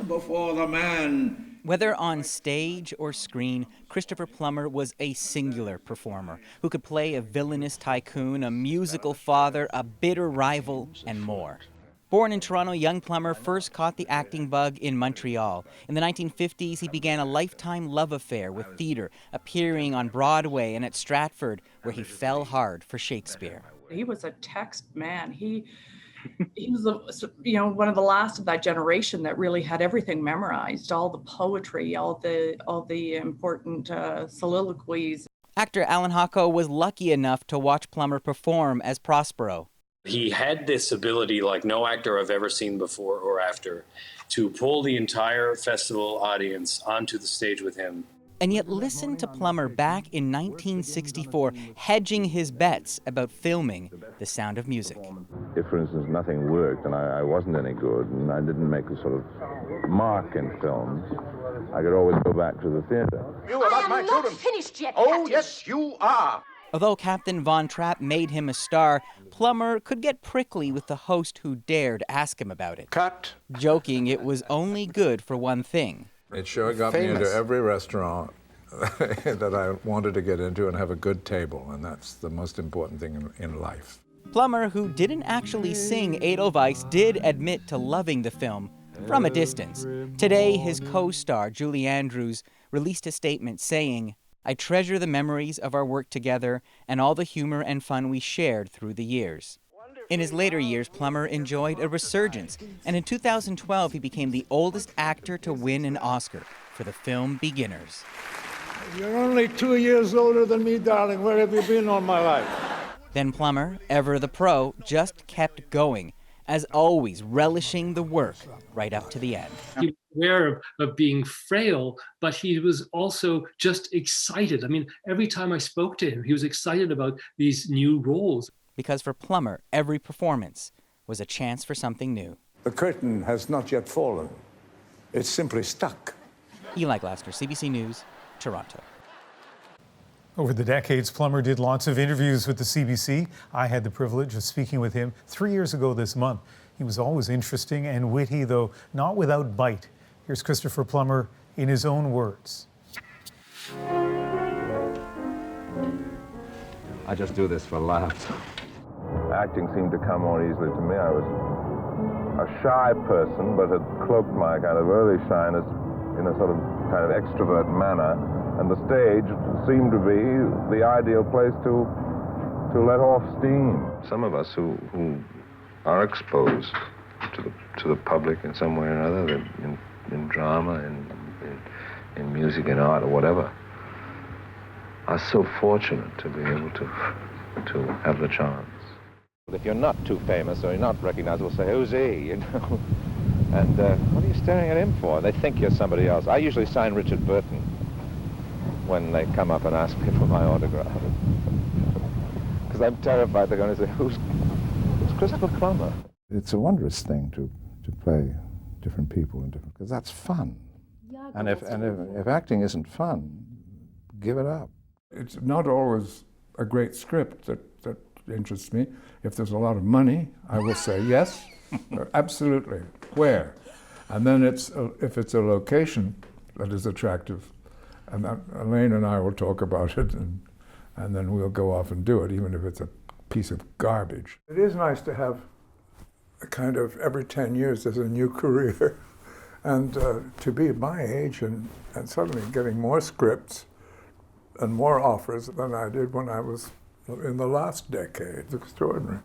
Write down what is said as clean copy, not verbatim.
before the man. Whether on stage or screen, Christopher Plummer was a singular performer who could play a villainous tycoon, a musical father, a bitter rival, and more. Born in Toronto, young Plummer first caught the acting bug in Montreal. In the 1950s, he began a lifetime love affair with theater, appearing on Broadway and at Stratford, where he fell hard for Shakespeare. He was a text man. He was, one of the last of that generation that really had everything memorized, all the poetry, all the important soliloquies. Actor Alan Hocko was lucky enough to watch Plummer perform as Prospero. He had this ability, like no actor I've ever seen before or after, to pull the entire festival audience onto the stage with him. And yet listen to Plummer back in 1964, hedging his bets about filming The Sound of Music. If, for instance, nothing worked and I wasn't any good and I didn't make a sort of mark in films, I could always go back to the theater. You about my children? Not finished yet, Oh, Captain. yes, you are. Although Captain Von Trapp made him a star, Plummer could get prickly with the host who dared ask him about it. Cut. Joking it was only good for one thing. It sure got me into every restaurant that I wanted to get into and have a good table, and that's the most important thing in life. Plummer, who didn't actually sing Edelweiss, did admit to loving the film from a distance. Today, his co-star, Julie Andrews, released a statement saying, "I treasure the memories of our work together and all the humor and fun we shared through the years." In his later years, Plummer enjoyed a resurgence, and in 2012 he became the oldest actor to win an Oscar for the film Beginners. You're only 2 years older than me, darling. Where have you been all my life? Then Plummer, ever the pro, just kept going, as always relishing the work right up to the end. He was aware of being frail, but he was also just excited. I mean, every time I spoke to him, he was excited about these new roles. Because for Plummer, every performance was a chance for something new. The curtain has not yet fallen. It's simply stuck. Eli Glasner, CBC News, Toronto. Over the decades, Plummer did lots of interviews with the CBC. I had the privilege of speaking with him 3 years ago this month. He was always interesting and witty, though not without bite. Here's Christopher Plummer in his own words. I just do this for laughs. Acting seemed to come more easily to me. I was a shy person, but had cloaked my kind of early shyness in a sort of kind of extrovert manner, and the stage seemed to be the ideal place to let off steam. Some of us who are exposed to the public in some way or another, in drama, in music and art or whatever, are so fortunate to be able to have the chance. If you're not too famous or you're not recognizable, say, who's he, you know? And what are you staring at him for? They think you're somebody else. I usually sign Richard Burton when they come up and ask me for my autograph. Because I'm terrified they're going to say, who's Christopher Plummer? It's a wondrous thing to play different people and different, because that's fun. Yeah, And if acting isn't fun, give it up. It's not always a great script that interests me. If there's a lot of money, I will say yes, absolutely. Where? And then if it's a location that is attractive, and Elaine and I will talk about it, and then we'll go off and do it, even if it's a piece of garbage. It is nice to have a kind of every 10 years there's a new career, and to be my age and suddenly getting more scripts and more offers than I did when I was in the last decade. It's extraordinary.